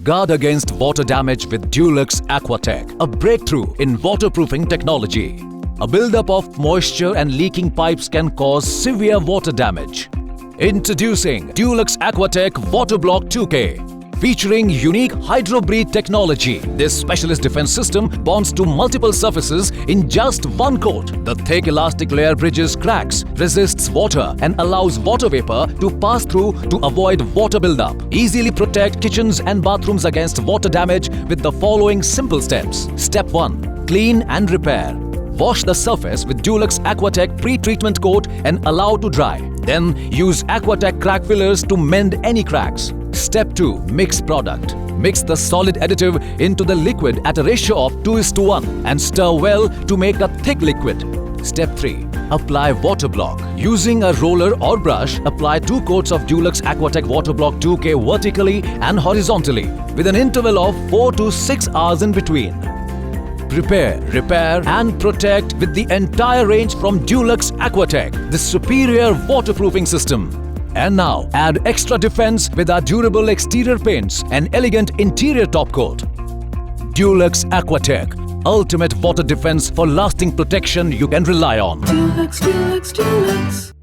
Guard against water damage with Dulux Aquatech, a breakthrough in waterproofing technology. A buildup of moisture and leaking pipes can cause severe water damage. Introducing Dulux Aquatech Waterblock 2K. Featuring unique hydro-breathe technology, this specialist defense system bonds to multiple surfaces in just one coat. The thick elastic layer bridges cracks, resists water and allows water vapor to pass through to avoid water buildup. Easily protect kitchens and bathrooms against water damage with the following simple steps. Step 1. Clean and repair. Wash the surface with Dulux Aquatech pre-treatment coat and allow to dry. Then use Aquatech crack fillers to mend any cracks. Step 2. Mix product. Mix the solid additive into the liquid at a ratio of 2:1 and stir well to make a thick liquid. Step 3. Apply Woterblock. Using a roller or brush, apply 2 coats of Dulux Aquatech Waterblock 2K vertically and horizontally with an interval of 4 to 6 hours in between. Prepare, repair and protect with the entire range from Dulux Aquatech, the superior waterproofing system. And now, add extra defense with our durable exterior paints and elegant interior top coat. Dulux Aquatech, ultimate water defense for lasting protection you can rely on. Dulux, Dulux, Dulux.